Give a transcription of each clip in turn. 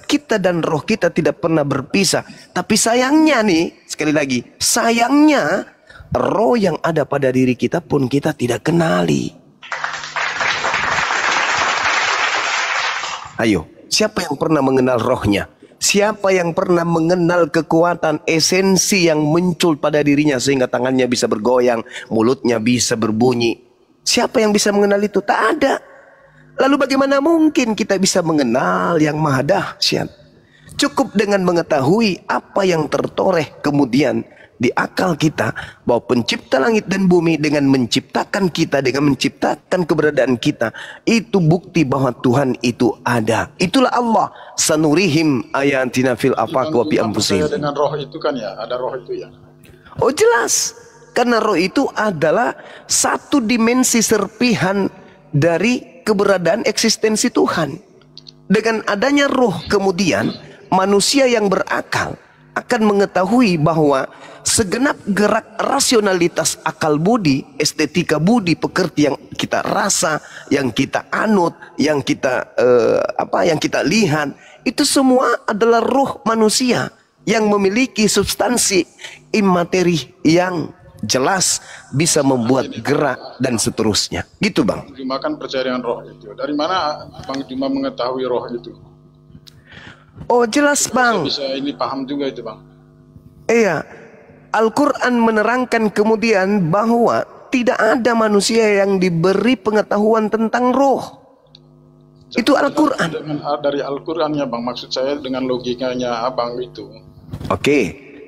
kita dan roh kita tidak pernah berpisah. Tapi sayangnya nih, sekali lagi, sayangnya roh yang ada pada diri kita pun kita tidak kenali. Ayo, siapa yang pernah mengenal rohnya? Siapa yang pernah mengenal kekuatan esensi yang muncul pada dirinya sehingga tangannya bisa bergoyang, mulutnya bisa berbunyi? Siapa yang bisa mengenal itu? Tak ada. Lalu bagaimana mungkin kita bisa mengenal yang maha dahsyat? Cukup dengan mengetahui apa yang tertoreh kemudian di akal kita, bahwa pencipta langit dan bumi dengan menciptakan kita, dengan menciptakan keberadaan kita, itu bukti bahwa Tuhan itu ada. Itulah Allah. Sanurihim ayatina fil afaq wa fi anfusihim. Dengan roh itu kan ya, ada roh itu ya. Oh jelas, karena roh itu adalah satu dimensi serpihan dari keberadaan eksistensi Tuhan. Dengan adanya roh kemudian manusia yang berakal akan mengetahui bahwa segenap gerak rasionalitas akal budi, estetika budi, pekerti yang kita rasa, yang kita anut, yang kita yang kita lihat, itu semua adalah roh manusia yang memiliki substansi imateri yang jelas bisa membuat gerak dan seterusnya. Gitu Bang. Juma kan percaya dengan roh itu. Dari mana Bang Juma mengetahui roh itu? Oh jelas Bang. Bisa ini paham juga itu Bang. Iya. Al-Quran menerangkan kemudian bahwa tidak ada manusia yang diberi pengetahuan tentang roh. Itu Al-Quran. Dari Al-Quran ya Bang. Maksud saya dengan logikanya Abang itu. Oke.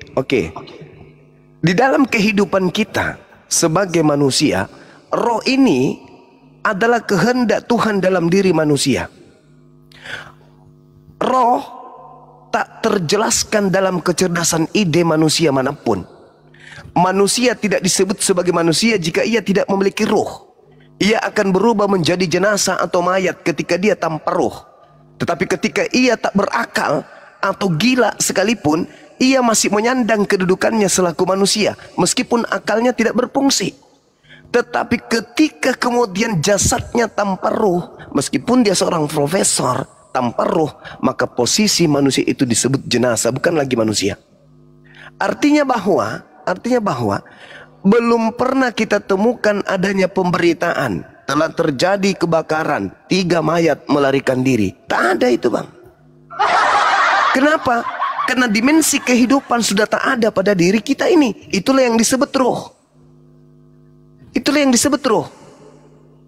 Di dalam kehidupan kita sebagai manusia, roh ini adalah kehendak Tuhan dalam diri manusia. Roh tak terjelaskan dalam kecerdasan ide manusia manapun. Manusia tidak disebut sebagai manusia jika ia tidak memiliki roh. Ia akan berubah menjadi jenazah atau mayat ketika dia tanpa roh. Tetapi ketika ia tak berakal atau gila sekalipun, ia masih menyandang kedudukannya selaku manusia, meskipun akalnya tidak berfungsi. Tetapi ketika kemudian jasadnya tanpa roh, meskipun dia seorang profesor tanpa roh, maka posisi manusia itu disebut jenazah, bukan lagi manusia. Artinya bahwa belum pernah kita temukan adanya pemberitaan telah terjadi kebakaran, 3 mayat melarikan diri. Tak ada itu Bang. Kenapa? Karena dimensi kehidupan sudah tak ada pada diri kita ini. Itulah yang disebut roh. Itulah yang disebut roh.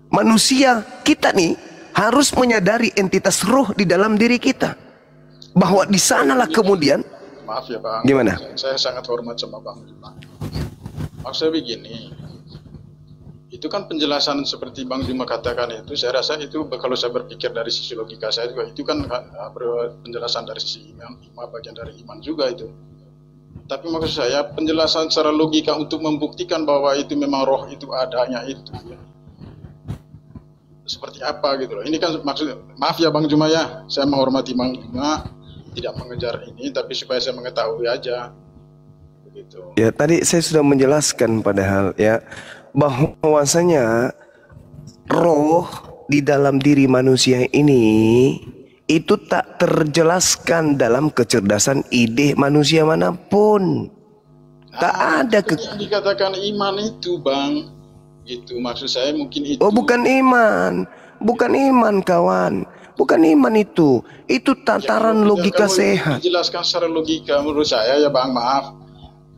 Manusia kita nih harus menyadari entitas roh di dalam diri kita. Bahwa di sanalah kemudian. Maaf ya Bang. Gimana? Saya sangat hormat sama Bang Juma. Maksudnya begini. Itu kan penjelasan seperti Bang Juma katakan itu, saya rasa itu kalau saya berpikir dari sisi logika saya juga, itu kan penjelasan dari sisi iman, bagian dari iman juga itu. Tapi maksud saya penjelasan secara logika untuk membuktikan bahwa itu memang roh itu adanya itu ya. Seperti apa gitu loh. Ini kan maksud, maaf ya Bang Juma ya, saya menghormati Bang Juma, tidak mengejar ini, tapi supaya saya mengetahui aja. Begitu. Ya tadi saya sudah menjelaskan padahal ya, bahwasanya roh di dalam diri manusia ini itu tak terjelaskan dalam kecerdasan ide manusia manapun. Tak ada yang dikatakan iman itu Bang, gitu maksud saya mungkin itu. Oh bukan iman, bukan iman kawan, bukan iman itu tataran logika sehat. Dijelaskan secara logika menurut saya ya Bang, maaf.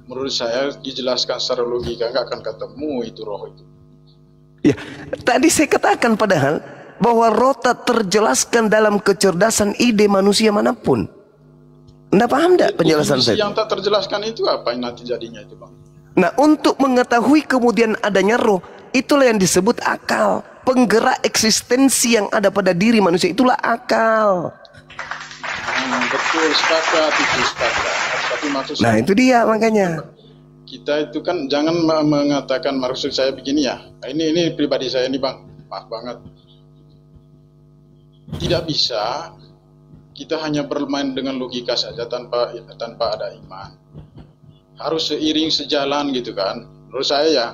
Menurut saya dijelaskan secara logika nggak akan ketemu itu roh itu. Ya, tadi saya katakan padahal bahwa roh tak terjelaskan dalam kecerdasan ide manusia manapun. Anda paham tidak penjelasan saya? Yang tak terjelaskan itu apa yang nanti jadinya itu Bang? Nah, untuk mengetahui kemudian adanya roh, itulah yang disebut akal. Penggerak eksistensi yang ada pada diri manusia itulah akal. Betul, sepakat. Tapi maksud saya, nah itu dia makanya. Kita itu kan jangan mengatakan, maksud saya begini ya. Ini pribadi saya ini Bang, maaf banget. Tidak bisa kita hanya bermain dengan logika saja tanpa ada iman. Harus seiring sejalan gitu kan. Menurut saya ya,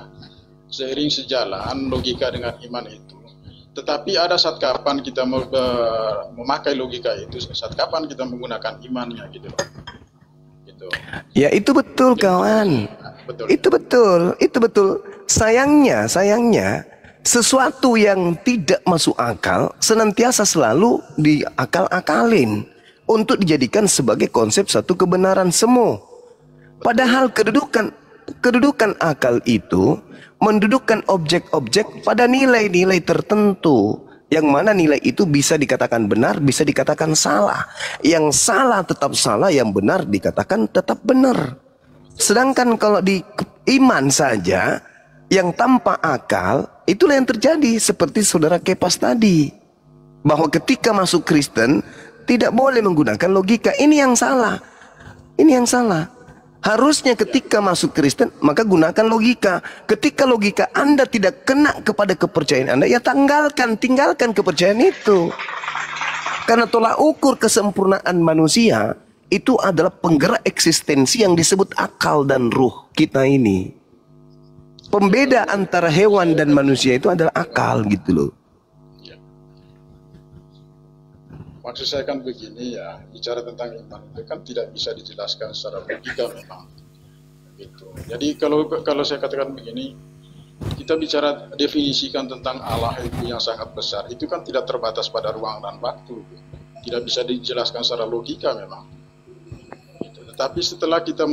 seiring sejalan logika dengan iman itu. Tetapi ada saat kapan kita memakai logika itu, saat kapan kita menggunakan imannya gitu loh. Gitu. Ya itu betul kawan. Betul. Itu betul. Sayangnya sesuatu yang tidak masuk akal senantiasa selalu diakal-akalin untuk dijadikan sebagai konsep satu kebenaran semu. Padahal kedudukan akal itu mendudukkan objek-objek pada nilai-nilai tertentu, yang mana nilai itu bisa dikatakan benar, bisa dikatakan salah. Yang salah tetap salah, yang benar dikatakan tetap benar. Sedangkan kalau di iman saja yang tanpa akal, itulah yang terjadi seperti saudara Kepas tadi, bahwa ketika masuk Kristen tidak boleh menggunakan logika. Ini yang salah. Harusnya ketika masuk Kristen maka gunakan logika. Ketika logika Anda tidak kena kepada kepercayaan Anda, ya tinggalkan kepercayaan itu. Karena tolak ukur kesempurnaan manusia itu adalah penggerak eksistensi yang disebut akal dan ruh kita ini. Pembeda antara hewan dan manusia itu adalah akal gitu loh. Maksud saya kan begini ya, bicara tentang iman itu kan tidak bisa dijelaskan secara logika memang. Gitu. Jadi kalau saya katakan begini, kita bicara definisikan tentang Allah itu yang sangat besar, itu kan tidak terbatas pada ruang dan waktu. Tidak bisa dijelaskan secara logika memang. Gitu. Tetapi setelah kita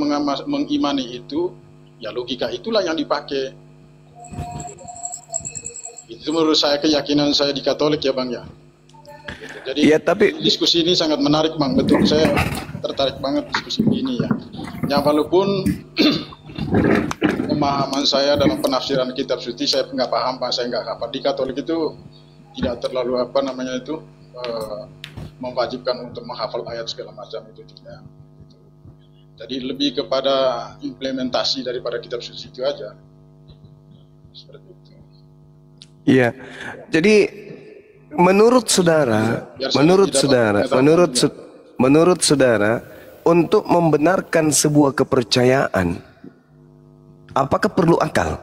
mengimani itu, ya logika itulah yang dipakai. Itu menurut saya keyakinan saya di Katolik ya Bang ya. Jadi ya, tapi diskusi ini sangat menarik Bang, betul, saya tertarik banget diskusi ini ya. Ya walaupun pemahaman saya dalam penafsiran kitab suci saya nggak paham Pak, saya nggak hafal. Di Katolik itu tidak terlalu mewajibkan untuk menghafal ayat segala macam itu tidak. Jadi lebih kepada implementasi daripada kitab suci itu aja. Seperti itu. Iya. Jadi menurut saudara, untuk membenarkan sebuah kepercayaan, apakah perlu akal?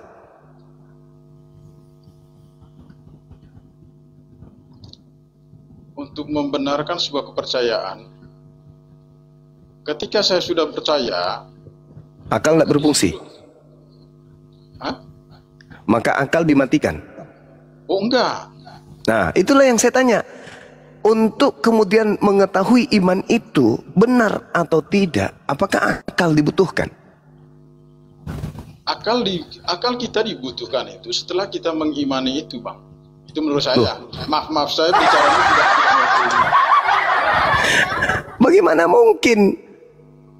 Untuk membenarkan sebuah kepercayaan, ketika saya sudah percaya, akal tidak berfungsi. Hah? Maka akal dimatikan. Oh enggak. Nah, itulah yang saya tanya. Untuk kemudian mengetahui iman itu benar atau tidak, apakah akal dibutuhkan? Akal kita dibutuhkan itu setelah kita mengimani itu, Bang. Itu menurut saya. Maaf saya bicaranya tidak.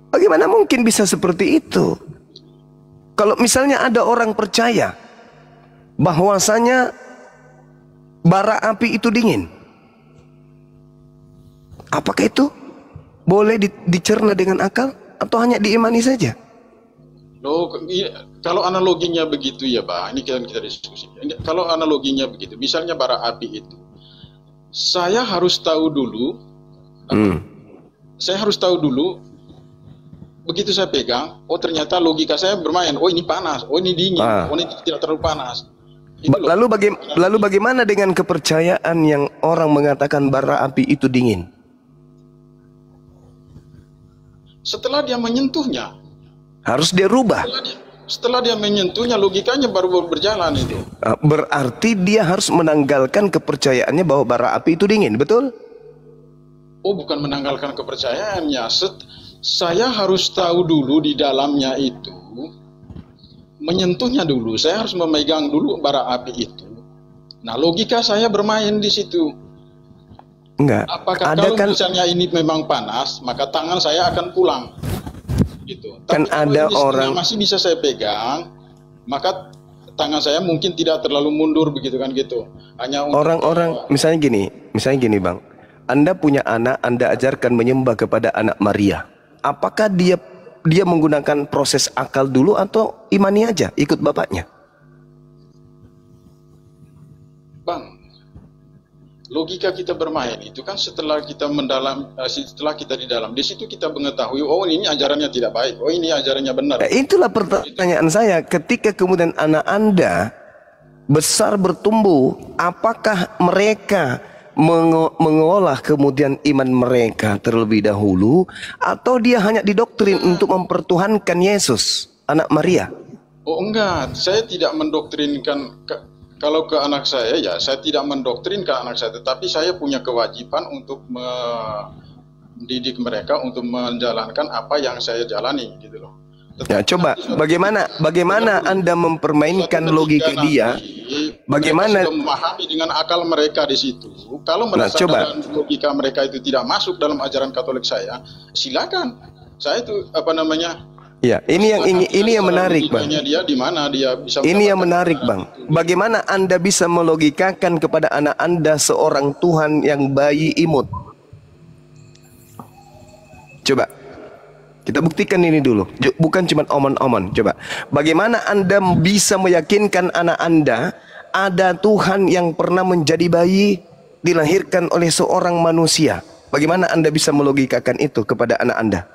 Bagaimana mungkin bisa seperti itu? Kalau misalnya ada orang percaya bahwasanya bara api itu dingin, apakah itu boleh dicerna dengan akal atau hanya diimani saja? Loh, kalau analoginya begitu ya Bang, ini kita diskusi. Kalau analoginya begitu, misalnya bara api itu, saya harus tahu dulu, begitu saya pegang, oh ternyata logika saya bermain, oh ini panas, oh ini dingin, oh ini tidak terlalu panas. Lalu bagaimana dengan kepercayaan yang orang mengatakan bara api itu dingin? Setelah dia menyentuhnya, harus dia rubah. Setelah dia menyentuhnya, logikanya baru berjalan itu. Berarti dia harus menanggalkan kepercayaannya bahwa bara api itu dingin, betul? Oh, bukan menanggalkan kepercayaannya. Saya harus tahu dulu di dalamnya itu. Menyentuhnya dulu, saya harus memegang dulu bara api itu. Nah, logika saya bermain di situ. Enggak. Apakah kalau misalnya ini memang panas, maka tangan saya akan pulang. Gitu. Kan tapi ada orang masih bisa saya pegang, maka tangan saya mungkin tidak terlalu mundur begitu kan gitu. Hanya orang-orang misalnya gini Bang. Anda punya anak, Anda ajarkan menyembah kepada anak Maria. Apakah dia menggunakan proses akal dulu atau imani aja ikut bapaknya? Bang, logika kita bermain itu kan setelah kita di dalam, di situ kita mengetahui, oh ini ajarannya tidak baik, oh ini ajarannya benar. Itulah pertanyaan saya, ketika kemudian anak Anda besar bertumbuh, apakah mereka mengolah kemudian iman mereka terlebih dahulu, atau dia hanya didoktrin untuk mempertuhankan Yesus, anak Maria? Oh enggak, saya tidak mendoktrinkan kalau ke anak saya, ya saya tidak mendoktrinkan anak saya, tetapi saya punya kewajiban untuk mendidik mereka untuk menjalankan apa yang saya jalani, gitu loh. Ya, coba bagaimana Anda mempermainkan logika dia? Bagaimana memahami dengan akal mereka di situ? Kalau merasa dalam logika mereka itu tidak masuk dalam ajaran Katolik saya, silakan. Saya itu ya, ini yang menarik, Bang. Dia di mana dia bisa. Ini yang menarik, Bang. Bagaimana Anda bisa melogikakan kepada anak Anda seorang Tuhan yang bayi imut? Coba kita buktikan ini dulu. Bukan cuma omon-omon. Coba, bagaimana Anda bisa meyakinkan anak Anda ada Tuhan yang pernah menjadi bayi, dilahirkan oleh seorang manusia? Bagaimana Anda bisa melogikakan itu kepada anak Anda?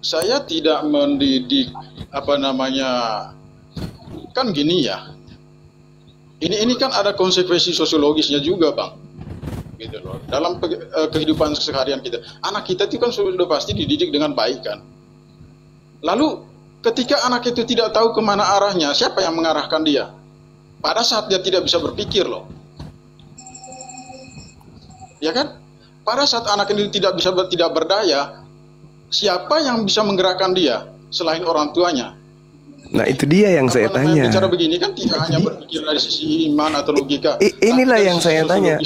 Saya tidak mendidik kan gini ya. Ini kan ada konsekuensi sosiologisnya juga, Bang. Gitu loh. Dalam kehidupan seharian kita, anak kita itu kan sudah pasti dididik dengan baik kan. Lalu ketika anak itu tidak tahu kemana arahnya, siapa yang mengarahkan dia? Pada saat dia tidak bisa berpikir loh. Ya kan? Pada saat anak ini tidak berdaya, siapa yang bisa menggerakkan dia selain orang tuanya? Nah, itu dia yang saya tanya. Bicara begini kan tidak hanya berpikir dari sisi iman atau logika. Inilah yang saya tanya.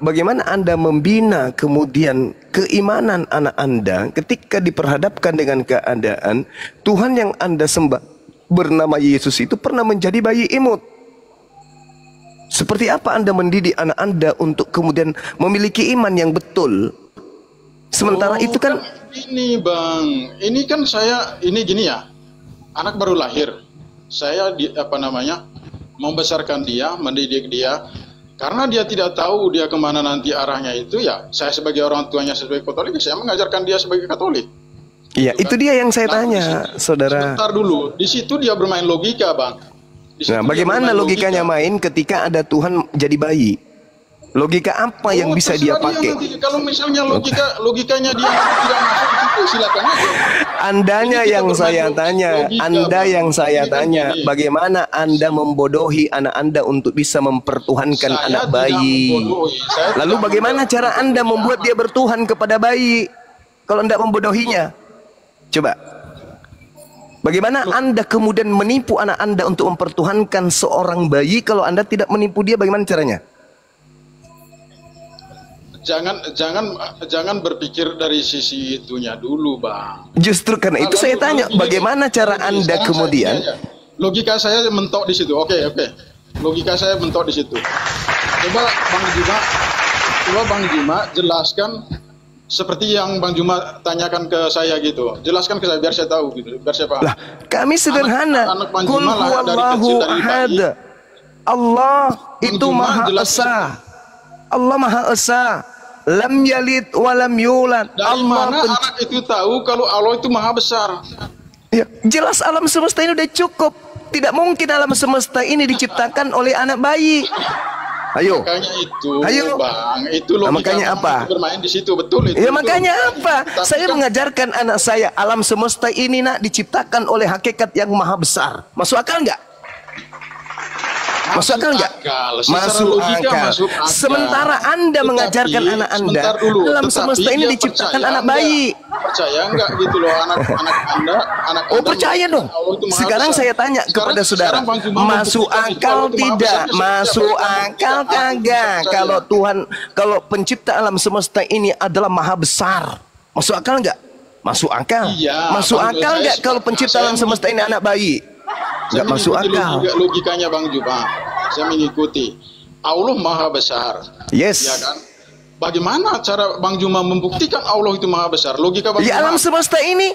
Bagaimana Anda membina kemudian keimanan anak Anda ketika diperhadapkan dengan keadaan Tuhan yang Anda sembah bernama Yesus itu pernah menjadi bayi imut? Seperti apa Anda mendidik anak Anda untuk kemudian memiliki iman yang betul? Sementara itu kan ini, Bang, ini kan ini gini ya. Anak baru lahir. Saya membesarkan dia, mendidik dia. Karena dia tidak tahu dia kemana nanti arahnya itu, ya saya sebagai orang tuanya sebagai Katolik, saya mengajarkan dia sebagai Katolik. Iya, itu dia yang saya tanya, saudara. Sebentar dulu, di situ dia bermain logika, Bang. Nah, bagaimana logikanya main ketika ada Tuhan jadi bayi? Logika apa yang bisa dia pakai? Kalau misalnya logikanya dia tidak masuk di situ, silakan aja. Anda yang saya tanya, bagaimana Anda membodohi anak Anda untuk bisa mempertuhankan anak bayi? Lalu bagaimana cara Anda membuat dia bertuhan kepada bayi kalau Anda membodohinya? Coba. Bagaimana Anda kemudian menipu anak Anda untuk mempertuhankan seorang bayi kalau Anda tidak menipu dia? Bagaimana caranya? Jangan berpikir dari sisi itunya dulu, Bang. Justru karena itu saya tanya, bagaimana cara Anda kemudian? Logika saya mentok di situ. Oke. Logika saya mentok di situ. Coba Bang Juma jelaskan seperti yang Bang Juma tanyakan ke saya gitu. Jelaskan ke saya biar saya tahu gitu, biar saya paham. Lah, kami sederhana. Qul huwallahu ahad. Allah itu Maha Esa. Allah Maha Esa. Lam yalid wa lam yulad. Dari mana anak itu tahu kalau Allah itu Maha Besar? Ya, jelas alam semesta ini udah cukup. Tidak mungkin alam semesta ini diciptakan oleh anak bayi. Ayo. Makanya itu, ayo. Bang, itu logika. Makanya apa? Bermain di situ, betul itu. Ya makanya apa? Tapi saya mengajarkan anak saya, alam semesta ini diciptakan oleh hakikat yang maha besar. Masuk akal nggak? Masuk akal nggak? Masuk akal. Sementara Anda mengajarkan anak Anda, alam semesta ini diciptakan anak bayi. Percaya nggak gitu loh anak Anda? Oh percaya dong. Sekarang saya tanya kepada saudara, masuk akal tidak? Masuk akal kagak? Kalau Tuhan, kalau pencipta alam semesta ini adalah maha besar, masuk akal nggak? Masuk akal. Masuk akal nggak kalau pencipta alam semesta ini anak bayi? Nggak masuk akal. Logikanya Bang Juma, saya mengikuti. Allah Maha Besar. Yes. Ya kan? Bagaimana cara Bang Juma membuktikan Allah itu Maha Besar? Logika Bang Juma. Alam semesta ini.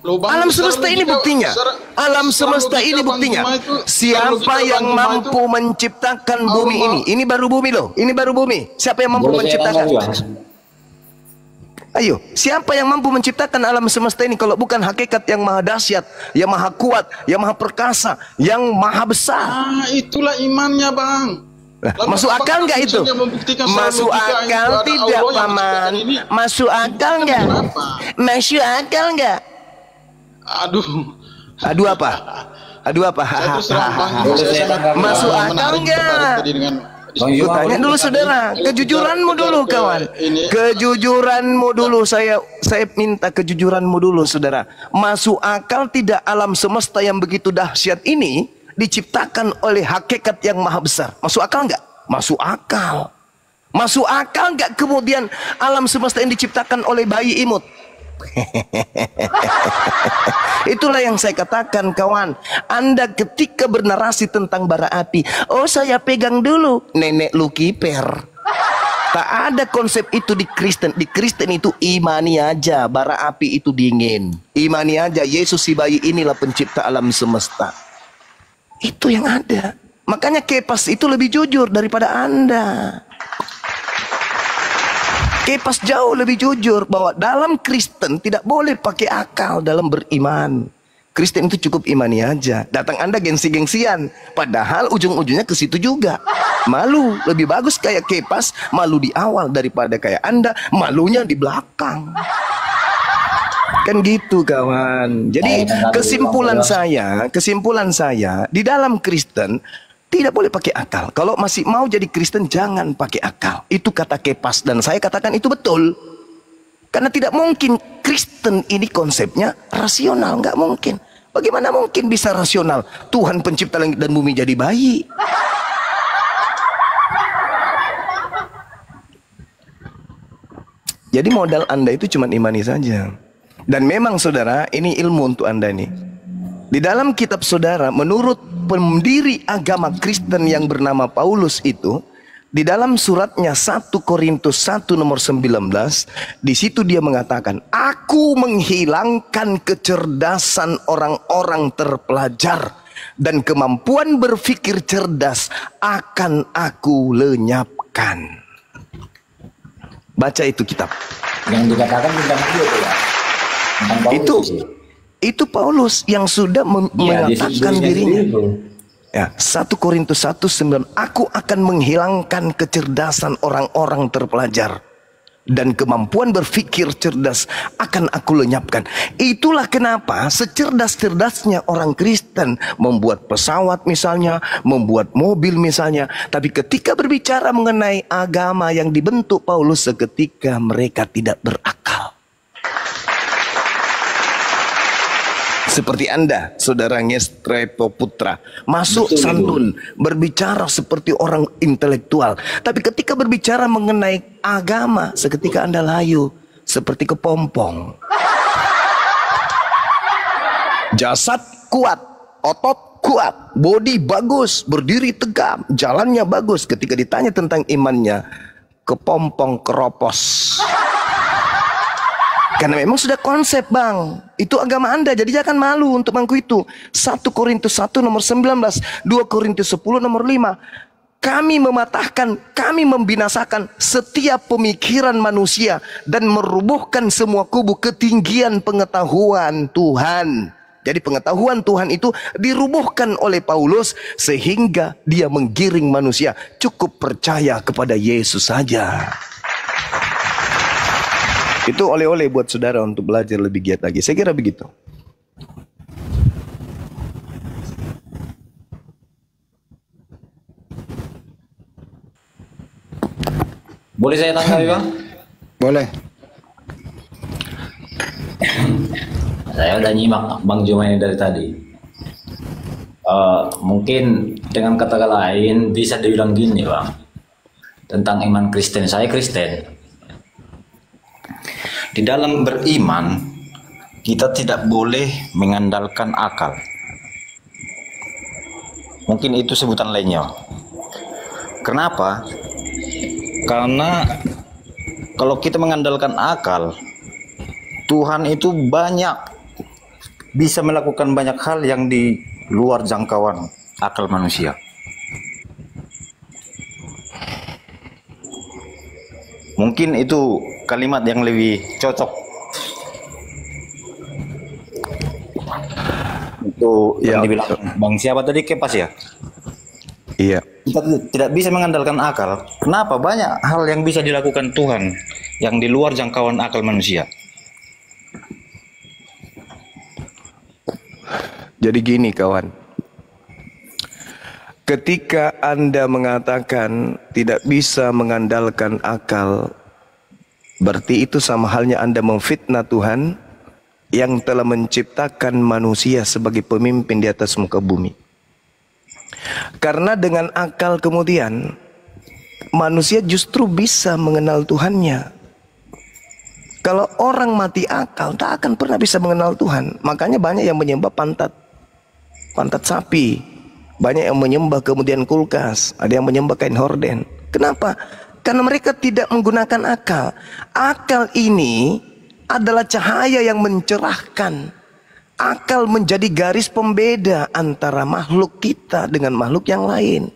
Alam semesta ini buktinya. Alam semesta ini buktinya. Siapa yang mampu menciptakan bumi ini? Ini baru bumi loh. Ini baru bumi. Siapa yang mampu menciptakan? Ayo, siapa yang mampu menciptakan alam semesta ini kalau bukan hakikat yang maha dahsyat, yang maha kuat, yang maha perkasa, yang maha besar? Itulah imannya, Bang. Masuk akal nggak itu? Masuk akal tidak, Paman? Masuk akal nggak? Masuk akal nggak? Aduh apa? Masuk akal nggak? Aku tanya dulu saudara, kejujuranmu dulu kawan. Kejujuranmu dulu, saya minta kejujuranmu dulu saudara. Masuk akal tidak alam semesta yang begitu dahsyat ini diciptakan oleh hakikat yang maha besar? Masuk akal nggak? Masuk akal. Masuk akal nggak kemudian alam semesta yang diciptakan oleh bayi imut? Itulah yang saya katakan kawan. Anda ketika bernarasi tentang bara api, oh saya pegang dulu, nenek lu kiper. Tak ada konsep itu di Kristen. Di Kristen itu imani aja bara api itu dingin. Imani aja Yesus si bayi inilah pencipta alam semesta. Itu yang ada. Makanya Kepas itu lebih jujur daripada Anda. Kepas jauh lebih jujur bahwa dalam Kristen tidak boleh pakai akal dalam beriman. Kristen itu cukup imani aja. Datang Anda gengsi-gengsian, padahal ujung-ujungnya ke situ juga. Malu, lebih bagus kayak Kepas, malu di awal daripada kayak Anda, malunya di belakang. Kan gitu kawan. Jadi kesimpulan saya di dalam Kristen tidak boleh pakai akal. Kalau masih mau jadi Kristen jangan pakai akal. Itu kata Kepas dan saya katakan itu betul. Karena tidak mungkin Kristen ini konsepnya rasional, nggak mungkin. Bagaimana mungkin bisa rasional? Tuhan pencipta langit dan bumi jadi bayi. Jadi modal Anda itu cuma imani saja. Dan memang saudara, ini ilmu untuk Anda nih. Di dalam kitab saudara, menurut pendiri agama Kristen yang bernama Paulus itu, di dalam suratnya 1 Korintus 1 nomor 19, di situ dia mengatakan, aku menghilangkan kecerdasan orang-orang terpelajar dan kemampuan berpikir cerdas akan aku lenyapkan. Baca itu kitab. Yang dikatakan tentang itu ya. Itu Paulus yang sudah mengatakan dirinya. Ya, 1 Korintus 1:9, aku akan menghilangkan kecerdasan orang-orang terpelajar dan kemampuan berpikir cerdas akan aku lenyapkan. Itulah kenapa secerdas-cerdasnya orang Kristen membuat pesawat misalnya, membuat mobil misalnya, tapi ketika berbicara mengenai agama yang dibentuk Paulus, seketika mereka tidak berakal. Seperti Anda, saudara Ngestrepo Putra, masuk betul, santun, berbicara seperti orang intelektual. Tapi ketika berbicara mengenai agama, seketika Anda layu, seperti kepompong. Jasad kuat, otot kuat, bodi bagus, berdiri tegap, jalannya bagus. Ketika ditanya tentang imannya, kepompong keropos. Karena memang sudah konsep bang, itu agama Anda, jadi jangan malu untuk mengaku itu. 1 Korintus 1 nomor 19, 2 Korintus 10 nomor 5. Kami mematahkan, kami membinasakan setiap pemikiran manusia dan merubuhkan semua kubu ketinggian pengetahuan Tuhan. Jadi pengetahuan Tuhan itu dirubuhkan oleh Paulus sehingga dia menggiring manusia. Cukup percaya kepada Yesus saja. Itu oleh-oleh buat saudara untuk belajar lebih giat lagi. Saya kira begitu. Boleh saya tanggapi bang? Boleh. Saya udah nyimak Bang Juma ini dari tadi. Mungkin dengan kata lain bisa dibilang gini bang, tentang iman Kristen. Saya Kristen. Di dalam beriman, kita tidak boleh mengandalkan akal. Mungkin itu sebutan lainnya. Kenapa? Karena kalau kita mengandalkan akal, Tuhan itu bisa melakukan banyak hal yang di luar jangkauan akal manusia. Mungkin itu kalimat yang lebih cocok untuk yang dibilang Bang siapa tadi, Kepas ya? Iya. Kita tidak bisa mengandalkan akal. Kenapa? Banyak hal yang bisa dilakukan Tuhan yang di luar jangkauan akal manusia. Jadi gini kawan, ketika Anda mengatakan tidak bisa mengandalkan akal, berarti itu sama halnya Anda memfitnah Tuhan yang telah menciptakan manusia sebagai pemimpin di atas muka bumi. Karena dengan akal kemudian manusia justru bisa mengenal Tuhannya. Kalau orang mati akal tak akan pernah bisa mengenal Tuhan. Makanya banyak yang menyembah pantat sapi, banyak yang menyembah kemudian kulkas, ada yang menyembah kain horden. Kenapa? Karena mereka tidak menggunakan akal. Akal ini adalah cahaya yang mencerahkan. Akal menjadi garis pembeda antara makhluk kita dengan makhluk yang lain.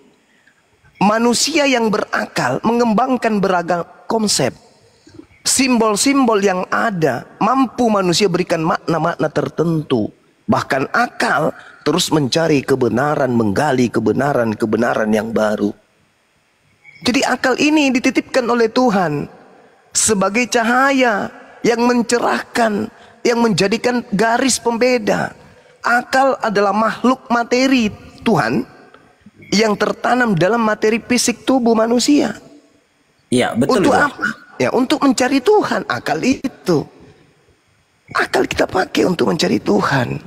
Manusia yang berakal mengembangkan beragam konsep. Simbol-simbol yang ada mampu manusia berikan makna-makna tertentu. Bahkan akal terus mencari kebenaran, menggali kebenaran yang baru. Jadi akal ini dititipkan oleh Tuhan sebagai cahaya yang mencerahkan, yang menjadikan garis pembeda. Akal adalah makhluk materi Tuhan yang tertanam dalam materi fisik tubuh manusia. Iya, betul. Untuk apa? Ya, untuk mencari Tuhan. Akal itu. Akal kita pakai untuk mencari Tuhan.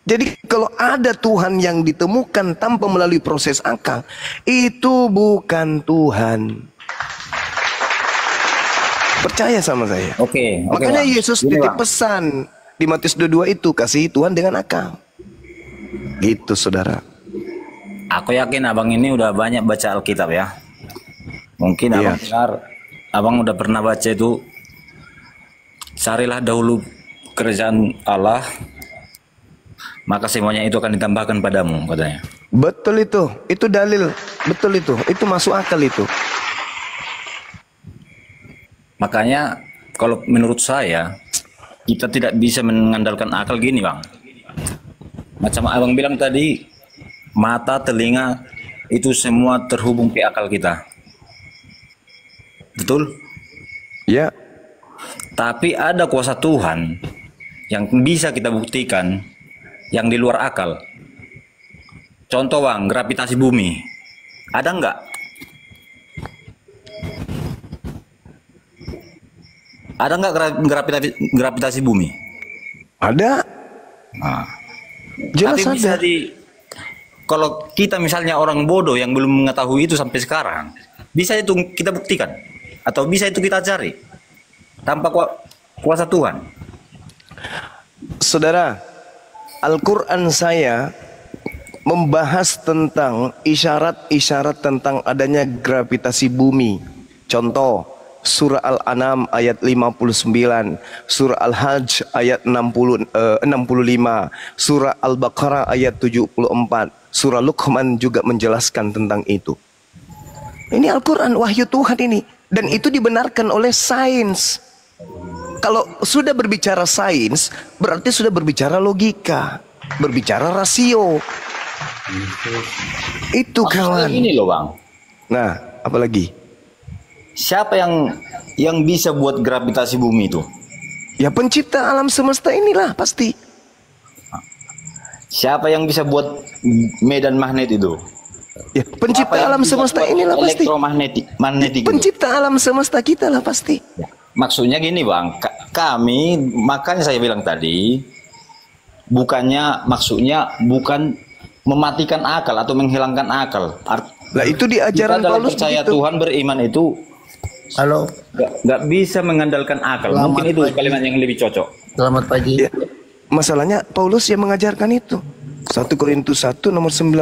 Jadi kalau ada Tuhan yang ditemukan tanpa melalui proses akal, itu bukan Tuhan. Percaya sama saya. Oke. Makanya Bang. Yesus Gini, titip Bang. pesan di Matius 22 itu, kasih Tuhan dengan akal. Gitu saudara. Aku yakin abang ini udah banyak baca Alkitab ya. Mungkin abang dengar, abang udah pernah baca itu, carilah dahulu kerajaan Allah, maka semuanya itu akan ditambahkan padamu, katanya. Betul itu dalil, betul itu masuk akal itu. Makanya kalau menurut saya, kita tidak bisa mengandalkan akal gini bang. Macam abang bilang tadi, mata, telinga, itu semua terhubung ke akal kita. Betul? Ya. Tapi ada kuasa Tuhan yang bisa kita buktikan yang di luar akal. Contoh bang, gravitasi bumi. Ada nggak? Ada nggak gravitasi bumi? Ada. Nah. Jelas Tapi bisa ada. Kalau kita misalnya orang bodoh yang belum mengetahui itu sampai sekarang, bisa itu kita buktikan. Atau bisa itu kita cari. Tanpa kuasa Tuhan. Saudara, Al-Quran saya membahas tentang isyarat-isyarat tentang adanya gravitasi bumi. Contoh, surah Al-An'am ayat 59, surah Al-Hajj ayat 65, surah Al-Baqarah ayat 74, surah Luqman juga menjelaskan tentang itu. Ini Al-Quran, wahyu Tuhan ini. Dan itu dibenarkan oleh sains. Kalau sudah berbicara sains, berarti sudah berbicara logika, berbicara rasio. Itu kawan. Ini loh bang. Nah, apalagi? Siapa yang bisa buat gravitasi bumi itu? Ya pencipta alam semesta inilah pasti. Siapa yang bisa buat medan magnet itu? Ya pencipta Siapa yang alam bisa semesta buat inilah pasti. Magnetik itu? Pencipta alam semesta kita lah pasti. Maksudnya gini bang, kami makanya saya bilang tadi, maksudnya bukan mematikan akal atau menghilangkan akal. Lah itu di ajaran kita dalam Paulus percaya begitu. Tuhan beriman itu Halo, nggak bisa mengandalkan akal. Selamat Mungkin itu pagi. kalimat yang lebih cocok. selamat pagi. Ya, masalahnya Paulus yang mengajarkan itu. 1 Korintus 1 nomor 19,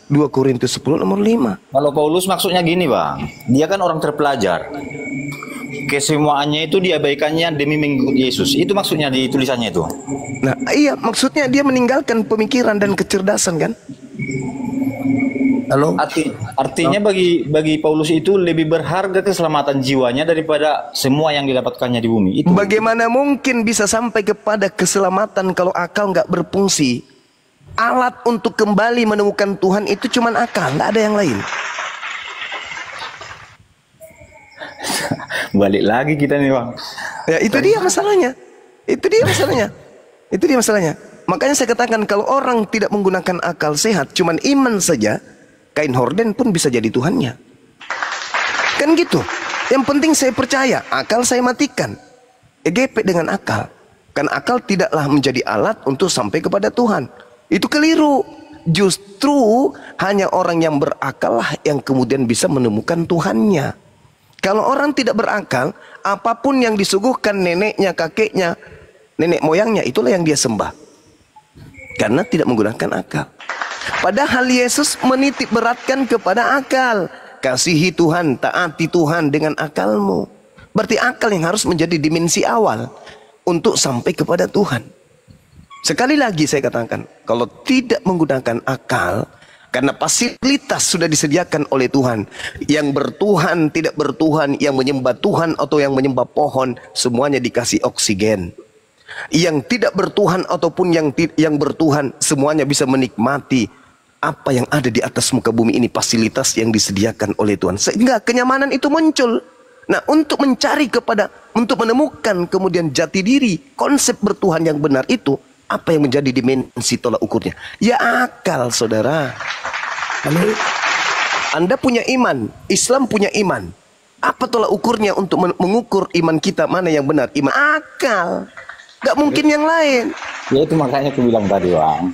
2 Korintus 10 nomor 5. Kalau Paulus maksudnya gini bang, dia kan orang terpelajar. Kesemuanya itu diabaikannya demi mengikut Yesus. Itu maksudnya di tulisannya itu. Nah, iya maksudnya dia meninggalkan pemikiran dan kecerdasan kan? Halo. Artinya bagi Paulus itu lebih berharga keselamatan jiwanya daripada semua yang didapatkannya di bumi. Itu. Bagaimana mungkin bisa sampai kepada keselamatan kalau akal nggak berfungsi? Alat untuk kembali menemukan Tuhan itu cuman akal, nggak ada yang lain. Balik lagi kita nih Bang. Ya itu dia masalahnya. Itu dia masalahnya. Itu dia masalahnya. Makanya saya katakan kalau orang tidak menggunakan akal sehat, cuman iman saja, kain horden pun bisa jadi Tuhannya. Kan gitu. Yang penting saya percaya, akal saya matikan. EGP dengan akal. Kan akal tidaklah menjadi alat untuk sampai kepada Tuhan. Itu keliru. Justru hanya orang yang berakal lah yang kemudian bisa menemukan Tuhannya. Kalau orang tidak berakal, apapun yang disuguhkan neneknya, kakeknya, nenek moyangnya, itulah yang dia sembah. Karena tidak menggunakan akal. Padahal Yesus menitik beratkan kepada akal. Kasihi Tuhan, taati Tuhan dengan akalmu. Berarti akal yang harus menjadi dimensi awal untuk sampai kepada Tuhan. Sekali lagi saya katakan, kalau tidak menggunakan akal, karena fasilitas sudah disediakan oleh Tuhan. Yang bertuhan, tidak bertuhan, yang menyembah Tuhan atau yang menyembah pohon, semuanya dikasih oksigen. Yang tidak bertuhan ataupun yang bertuhan, semuanya bisa menikmati apa yang ada di atas muka bumi ini, fasilitas yang disediakan oleh Tuhan. Sehingga kenyamanan itu muncul. Nah, untuk untuk menemukan kemudian jati diri, konsep bertuhan yang benar itu, apa yang menjadi dimensi tolak ukurnya? Ya akal, saudara. Anda punya iman, Islam punya iman. Apa tolak ukurnya untuk mengukur iman kita mana yang benar? Iman akal. Gak mungkin yang lain. Ya itu makanya aku bilang tadi Bang.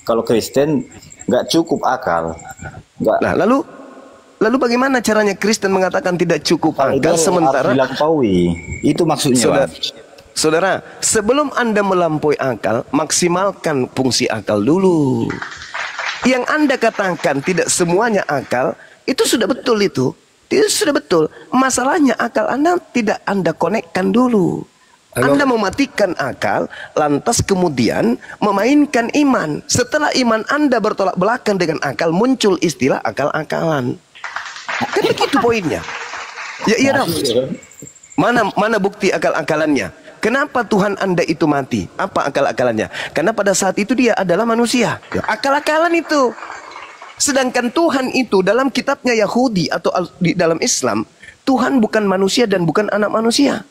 Kalau Kristen gak cukup akal. Nah lalu bagaimana caranya Kristen mengatakan tidak cukup akal sementara dilampaui? Itu maksudnya. Saudara, sebelum Anda melampaui akal, maksimalkan fungsi akal dulu. Yang Anda katakan tidak semuanya akal, itu sudah betul itu. Itu sudah betul. Masalahnya akal Anda tidak Anda konekkan dulu. Halo. Anda mematikan akal, lantas kemudian memainkan iman. Setelah iman Anda bertolak belakang dengan akal, muncul istilah akal-akalan. Kan begitu poinnya. Ya iya dong. Mana bukti akal-akalannya? Kenapa Tuhan Anda itu mati? Apa akal-akalannya? Karena pada saat itu dia adalah manusia. Akal-akalan itu. Sedangkan Tuhan itu dalam kitabnya Yahudi atau di dalam Islam, Tuhan bukan manusia dan bukan anak manusia.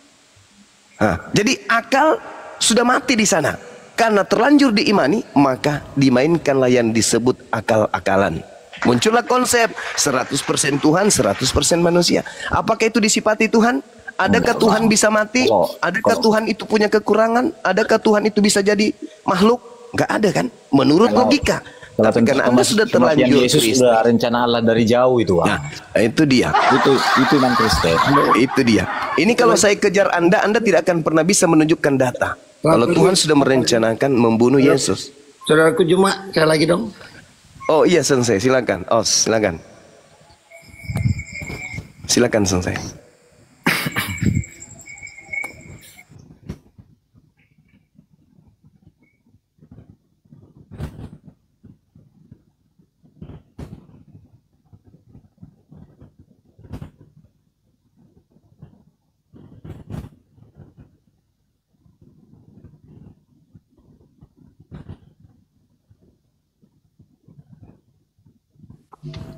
Jadi akal sudah mati di sana. Karena terlanjur diimani, maka dimainkanlah yang disebut akal-akalan. Muncullah konsep 100% Tuhan, 100% manusia. Apakah itu disifati Tuhan? Adakah Tuhan bisa mati? Adakah Tuhan itu punya kekurangan? Adakah Tuhan itu bisa jadi makhluk? Nggak ada kan? Menurut logika. Tapi karena Anda sudah terlanjur Yesus sudah rencana Allah dari jauh itu. Nah, itu dia. Itu iman Kristen. Itu dia. Ini kalau saya kejar Anda tidak akan pernah bisa menunjukkan data. Kalau Tuhan sudah merencanakan membunuh Yesus. Saudaraku Juma, saya lagi dong. Oh iya Sensei, silakan. Oh silakan. Silakan Sensei.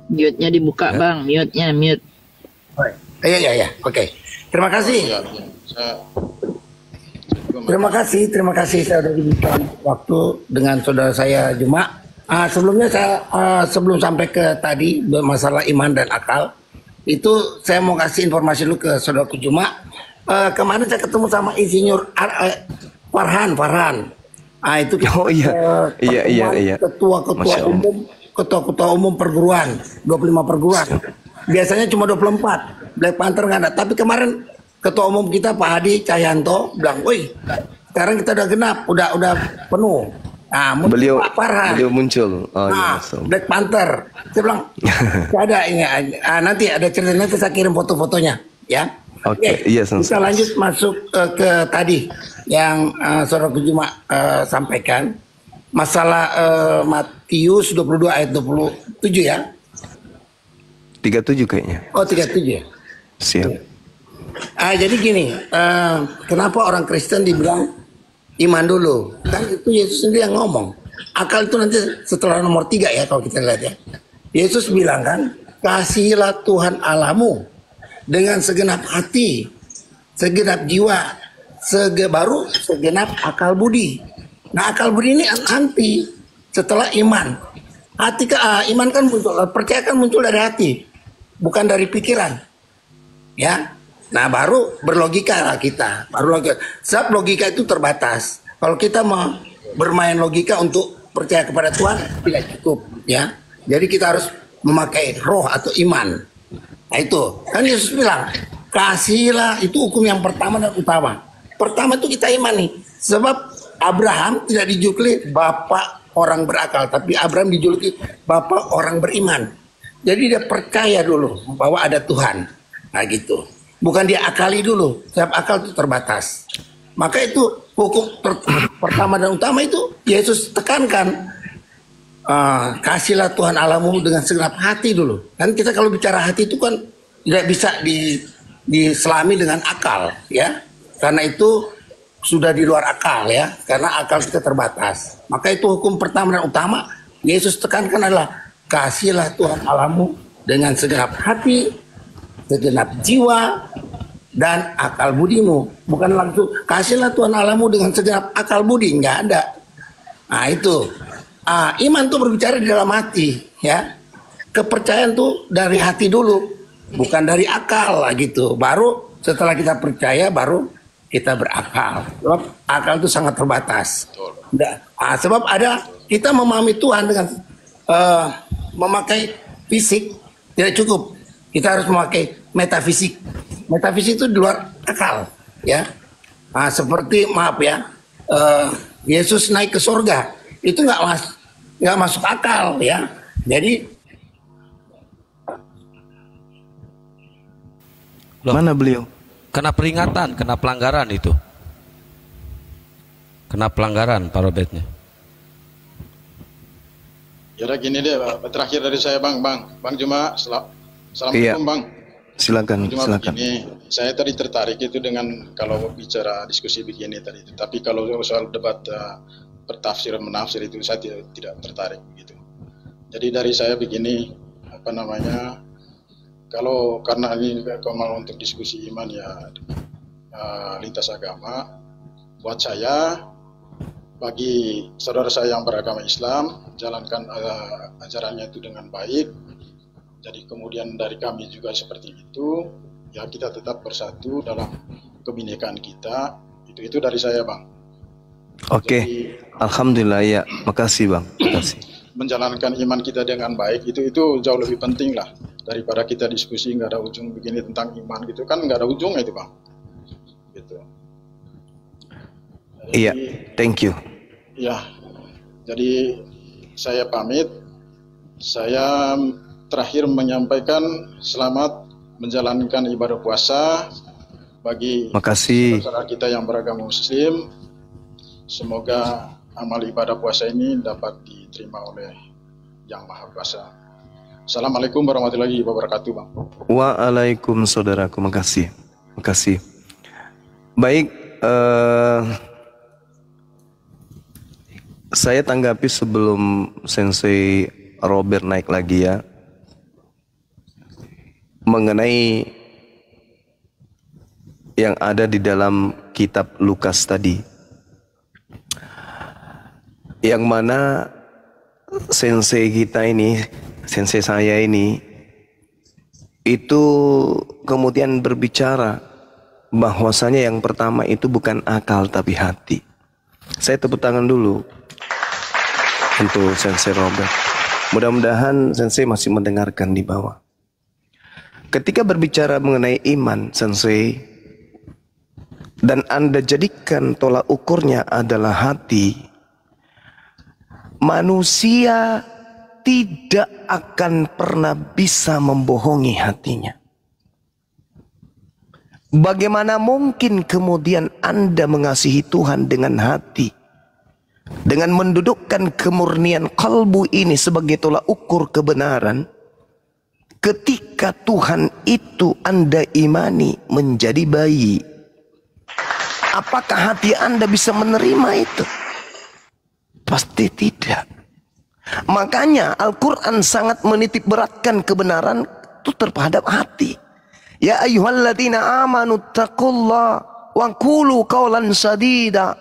Mute-nya dibuka Bang, mute-nya, mute. Iya. Oke. Terima kasih. Terima kasih saya sudah diberikan waktu dengan saudara saya Juma. Sebelumnya sebelum sampai ke tadi masalah iman dan akal, itu saya mau kasih informasi dulu ke saudaraku Juma. Kemarin saya ketemu sama Insinyur Farhan. Itu iya. ketua umum perguruan, 25 perguruan. Biasanya cuma 24. Black Panther nggak ada. Tapi kemarin ketua umum kita Pak Hadi Cahyanto bilang, "Woi, sekarang kita udah genap, udah penuh." Nah, beliau Farhan. Beliau muncul. Black Panther. Saya bilang, ada ini. Nanti ada cerita, nanti saya kirim foto-fotonya, ya. Oke, iya. Kita lanjut masuk ke tadi yang saudara Juma sampaikan. Masalah Matius 22 ayat 27 ya. 37 kayaknya. Oh 37 ya. Siap. Jadi gini, kenapa orang Kristen dibilang iman dulu? Kan itu Yesus sendiri yang ngomong. Akal itu nanti setelah nomor 3 ya kalau kita lihat ya. Yesus bilang kan, kasihilah Tuhan Allahmu dengan segenap hati, segenap jiwa, segenap akal budi. Nah akal budi ini nanti setelah iman. Iman kan muncul, percaya kan muncul dari hati, bukan dari pikiran. Ya. Nah baru berlogika lah kita. Baru logika. Sebab logika itu terbatas. Kalau kita mau bermain logika untuk percaya kepada Tuhan tidak cukup. Ya. Jadi kita harus memakai roh atau iman. Nah itu kan Yesus bilang, kasihilah, itu hukum yang pertama dan utama. Pertama itu kita imani. Sebab Abraham tidak dijuluki bapak orang berakal, tapi Abraham dijuluki bapak orang beriman. Jadi dia percaya dulu bahwa ada Tuhan. Nah gitu. Bukan dia akali dulu. Sebab akal itu terbatas. Maka itu hukum pertama dan utama itu Yesus tekankan. Kasihlah Tuhan Allahmu dengan segenap hati dulu. Kan kita kalau bicara hati itu kan tidak bisa diselami dengan akal, ya. Karena itu sudah di luar akal, ya. Karena akal kita terbatas. Maka itu hukum pertama dan utama Yesus tekankan adalah kasihlah Tuhan Allahmu dengan segenap hati, segenap jiwa, dan akal budimu. Bukan langsung kasihlah Tuhan Allahmu dengan segenap akal budi, nggak ada. Nah itu. Iman tuh berbicara di dalam hati, ya. Kepercayaan tuh dari hati dulu, bukan dari akal lah gitu. Baru setelah kita percaya, baru kita berakal. Sebab akal itu sangat terbatas. Sebab ada kita memahami Tuhan dengan memakai fisik tidak cukup. Kita harus memakai metafisik. Metafisik itu di luar akal, ya. Seperti maaf ya, Yesus naik ke surga itu nggak masuk akal, ya. Jadi mana beliau? Kena peringatan, kena pelanggaran itu. Kena pelanggaran parobetnya. Ya udah gini deh, terakhir dari saya Bang Juma, assalamualaikum Iya. Bang. Silakan, Cuma silakan. begini, saya tadi tertarik itu dengan kalau bicara diskusi begini tadi. Tapi kalau soal debat bertafsir menafsir itu saya tidak tertarik begitu. Jadi dari saya begini, kalau karena ini mau untuk diskusi iman ya lintas agama, buat saya, bagi saudara saya yang beragama Islam, jalankan ajarannya itu dengan baik. Jadi kemudian dari kami juga seperti itu, ya kita tetap bersatu dalam kebinekaan kita. Itu dari saya Bang. Oke. Alhamdulillah ya. Makasih Bang. Makasih. Menjalankan iman kita dengan baik itu jauh lebih penting lah daripada kita diskusi nggak ada ujung begini tentang iman gitu kan, nggak ada ujungnya itu Bang. Gitu. Iya. Thank you. Ya. Jadi saya pamit. Saya terakhir menyampaikan selamat menjalankan ibadah puasa bagi Makasih. saudara kita yang beragama Muslim. Semoga amal ibadah puasa ini dapat diterima oleh Yang Maha Kuasa. Assalamualaikum warahmatullahi wabarakatuh, Bang. Waalaikumsalam saudaraku. Makasih. Makasih. Baik, saya tanggapi sebelum Sensei Robert naik lagi ya, mengenai yang ada di dalam kitab Lukas tadi, yang mana sensei kita ini, sensei saya ini, itu kemudian berbicara bahwasanya yang pertama itu bukan akal tapi hati. Saya tepuk tangan dulu untuk Sensei Robert. Mudah-mudahan Sensei masih mendengarkan di bawah. Ketika berbicara mengenai iman, Sensei, dan Anda jadikan tolak ukurnya adalah hati, manusia tidak akan pernah bisa membohongi hatinya. Bagaimana mungkin kemudian Anda mengasihi Tuhan dengan hati, dengan mendudukkan kemurnian kalbu ini sebagai tolak ukur kebenaran, Ketika Tuhan itu Anda imani menjadi bayi, apakah hati Anda bisa menerima itu? Pasti tidak. Makanya Al-Quran sangat menitik beratkan kebenaran itu terhadap hati. Ya ayyuhalladzina amanu taqullah wa qulu qawlan sadida.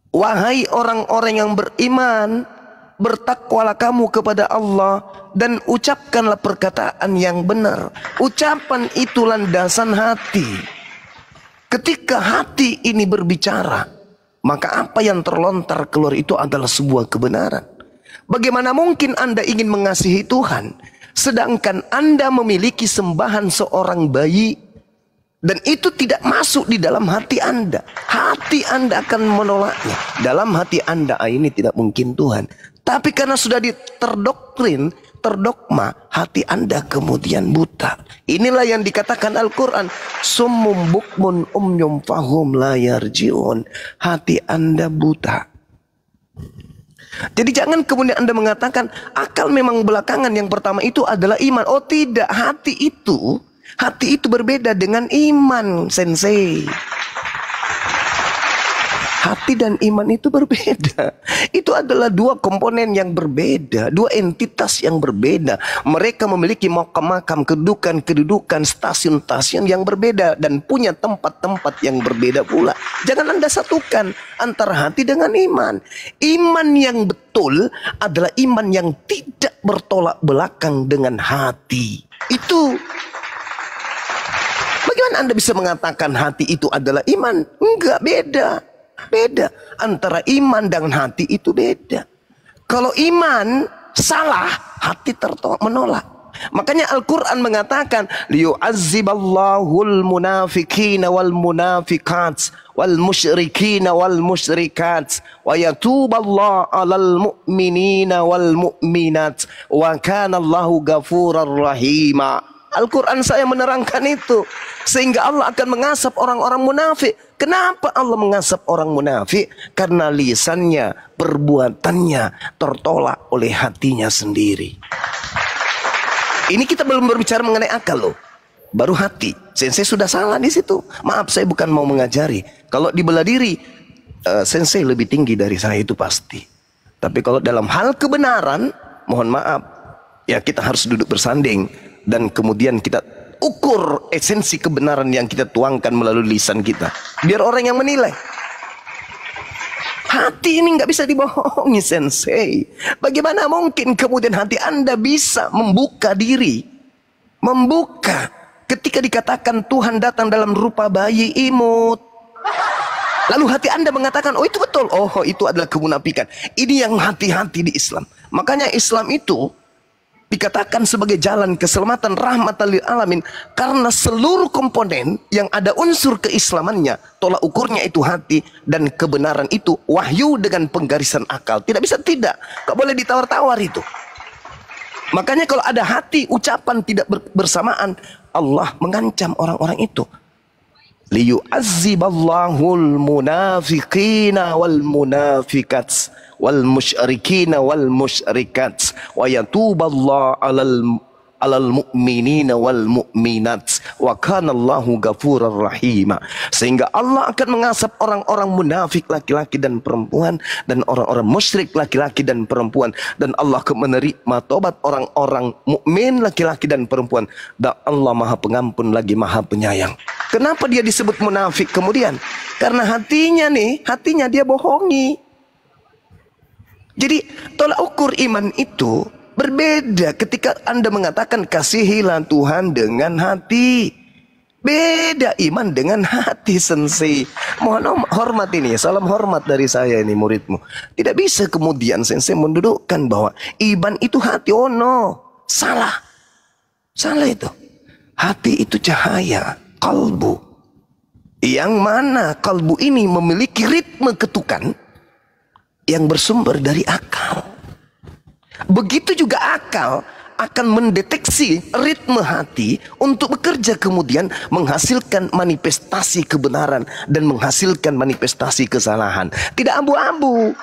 Wahai orang-orang yang beriman, bertakwalah kamu kepada Allah dan ucapkanlah perkataan yang benar. Ucapan itu landasan hati. Ketika hati ini berbicara, maka apa yang terlontar keluar itu adalah sebuah kebenaran. Bagaimana mungkin Anda ingin mengasihi Tuhan, sedangkan Anda memiliki sembahan seorang bayi, dan itu tidak masuk di dalam hati Anda. Hati Anda akan menolaknya. Dalam hati Anda, ini tidak mungkin Tuhan. Tapi karena sudah terdoktrin, terdogma, hati Anda kemudian buta. Inilah yang dikatakan Al-Quran, summum bukmun umyum fahum la yarji'un. Hati Anda buta. Jadi jangan kemudian Anda mengatakan akal memang belakangan, yang pertama itu adalah iman. Oh tidak, hati itu berbeda dengan iman, sensei. Hati dan iman itu berbeda. Itu adalah dua komponen yang berbeda, dua entitas yang berbeda. Mereka memiliki makam-makam, kedudukan-kedudukan, stasiun-stasiun yang berbeda, dan punya tempat-tempat yang berbeda pula. Jangan Anda satukan antara hati dengan iman. Iman yang betul adalah iman yang tidak bertolak belakang dengan hati. Itu bagaimana Anda bisa mengatakan hati itu adalah iman? Enggak, beda. Beda. Antara iman dan hati itu beda. Kalau iman salah, hati menolak. Makanya Al-Quran mengatakan, liyu'azziballahul munafiqina wal munafiqat wal musyrikina wal musyrikat wa yatuballahu 'alal mu'minina wal mu'minat wa kana Allahu ghafurar rahima. Al-Quran saya menerangkan itu, sehingga Allah akan mengasap orang-orang munafik. Kenapa Allah mengasap orang munafik? Karena lisannya, perbuatannya tertolak oleh hatinya sendiri. Ini kita belum berbicara mengenai akal loh, baru hati. Sensei sudah salah di situ. Maaf, saya bukan mau mengajari. Kalau di bela diri, sensei lebih tinggi dari saya itu pasti. Tapi kalau dalam hal kebenaran, mohon maaf, ya kita harus duduk bersanding. Dan kemudian kita ukur esensi kebenaran yang kita tuangkan melalui lisan kita, biar orang yang menilai. Hati ini nggak bisa dibohongi, sensei. Bagaimana mungkin kemudian hati Anda bisa membuka diri, membuka ketika dikatakan Tuhan datang dalam rupa bayi imut, lalu hati Anda mengatakan, oh itu betul, oh itu adalah kemunafikan. Ini yang hati-hati di Islam. Makanya Islam itu dikatakan sebagai jalan keselamatan, rahmatan lil alamin, karena seluruh komponen yang ada unsur keislamannya, tolak ukurnya itu hati, dan kebenaran itu wahyu dengan penggarisan akal. Tidak bisa tidak, gak boleh ditawar-tawar itu. Makanya kalau ada hati, ucapan tidak bersamaan, Allah mengancam orang-orang itu. Liyu'azziballahul munafiqina wal munafiqat wal musyrikina wal musyrikat wa yatuballahu 'alal mu'minina wal mu'minat wa kana Allahu ghafurar rahima. Sehingga Allah akan mengasap orang-orang munafik laki-laki dan perempuan, dan orang-orang musyrik laki-laki dan perempuan, dan Allah akan menerima tobat orang-orang mukmin laki-laki dan perempuan, dan Allah Maha Pengampun lagi Maha Penyayang. Kenapa dia disebut munafik kemudian? Karena hatinya dia bohongi. Jadi tolak ukur iman itu berbeda ketika Anda mengatakan kasihilah Tuhan dengan hati. Beda iman dengan hati, sensei. Mohon hormat ini, salam hormat dari saya ini muridmu. Tidak bisa kemudian sensei mendudukkan bahwa iman itu hati. Oh no, salah. Salah itu. Hati itu cahaya, kalbu. Yang mana kalbu ini memiliki ritme ketukan yang bersumber dari akal. Begitu juga akal akan mendeteksi ritme hati untuk bekerja kemudian menghasilkan manifestasi kebenaran dan menghasilkan manifestasi kesalahan. Tidak abu-abu.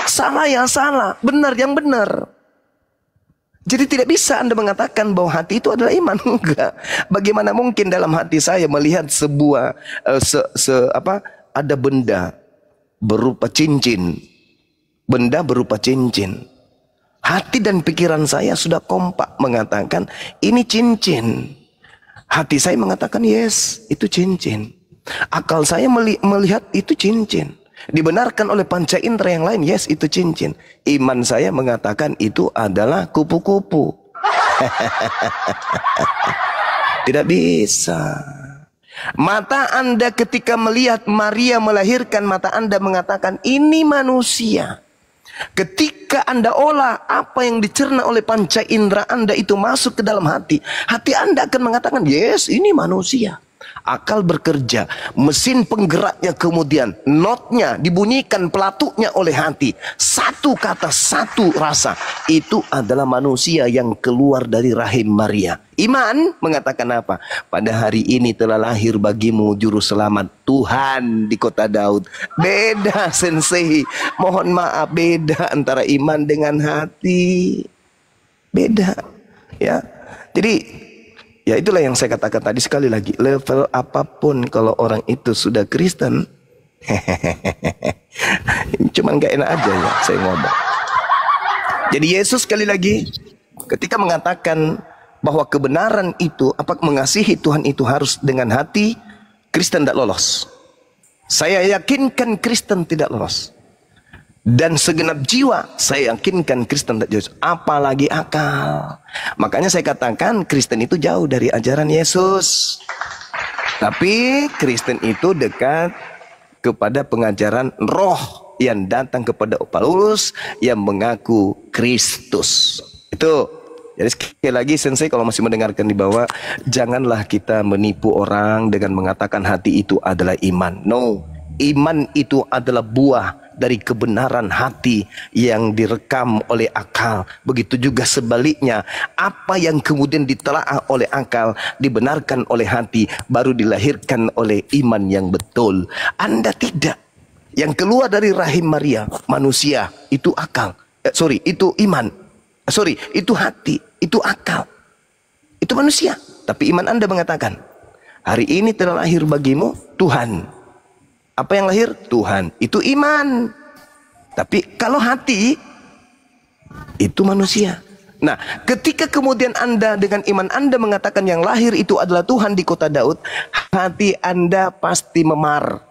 Salah yang salah, benar yang benar. Jadi tidak bisa Anda mengatakan bahwa hati itu adalah iman. Enggak. Bagaimana mungkin dalam hati saya melihat sebuah ada benda berupa cincin. Benda berupa cincin. Hati dan pikiran saya sudah kompak mengatakan ini cincin. Hati saya mengatakan yes, itu cincin. Akal saya melihat itu cincin. Dibenarkan oleh panca indera yang lain, yes, itu cincin. Iman saya mengatakan itu adalah kupu-kupu. Tidak bisa. Mata Anda ketika melihat Maria melahirkan, mata Anda mengatakan ini manusia. Ketika Anda olah apa yang dicerna oleh panca indera Anda itu masuk ke dalam hati, hati Anda akan mengatakan yes, ini manusia. Akal bekerja, mesin penggeraknya kemudian notnya dibunyikan pelatuknya oleh hati. Satu kata, satu rasa. Itu adalah manusia yang keluar dari rahim Maria. Iman mengatakan apa? Pada hari ini telah lahir bagimu juru selamat Tuhan di kota Daud. Beda sensei. Mohon maaf, beda antara iman dengan hati. Beda. Ya. Jadi ya itulah yang saya katakan tadi sekali lagi. Level apapun kalau orang itu sudah Kristen, cuman gak enak aja ya saya ngomong. Jadi Yesus sekali lagi ketika mengatakan bahwa kebenaran itu, mengasihi Tuhan itu harus dengan hati, Kristen tidak lolos. Saya yakinkan Kristen tidak lolos. Dan segenap jiwa saya yakinkan Kristen tidak lolos. Apalagi akal. Makanya saya katakan Kristen itu jauh dari ajaran Yesus. Tapi Kristen itu dekat kepada pengajaran roh yang datang kepada Paulus yang mengaku Kristus. Itu. Jadi sekali lagi sensei kalau masih mendengarkan di bawah, janganlah kita menipu orang dengan mengatakan hati itu adalah iman. No, iman itu adalah buah dari kebenaran hati yang direkam oleh akal. Begitu juga sebaliknya, apa yang kemudian ditelaah oleh akal dibenarkan oleh hati, baru dilahirkan oleh iman yang betul. Anda tidak. Yang keluar dari rahim Maria, manusia, itu akal. Itu iman. Itu hati, itu akal. Itu manusia. Tapi iman Anda mengatakan, hari ini telah lahir bagimu Tuhan. Apa yang lahir? Tuhan. Itu iman. Tapi kalau hati, itu manusia. Nah, ketika kemudian Anda dengan iman Anda mengatakan yang lahir itu adalah Tuhan di kota Daud, hati Anda pasti memar.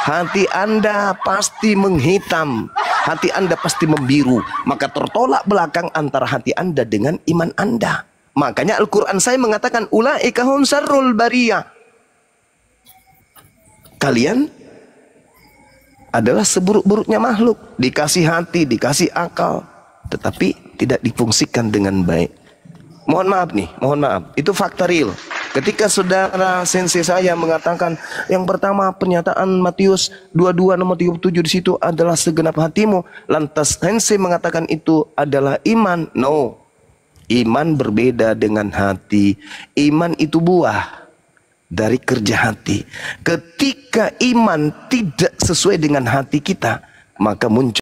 Hati Anda pasti menghitam. Hati Anda pasti membiru. Maka tertolak belakang antara hati Anda dengan iman Anda. Makanya Al-Quran saya mengatakan ulaika hum syarrul bariyah. Kalian adalah seburuk-buruknya makhluk. Dikasih hati, dikasih akal, tetapi tidak difungsikan dengan baik. Mohon maaf nih, mohon maaf. Itu fakta real. Ketika saudara sensei saya mengatakan yang pertama pernyataan Matius 22 nomor 37 di situ adalah segenap hatimu. Lantas sensei mengatakan itu adalah iman. No. Iman berbeda dengan hati. Iman itu buah dari kerja hati. Ketika iman tidak sesuai dengan hati kita, maka muncul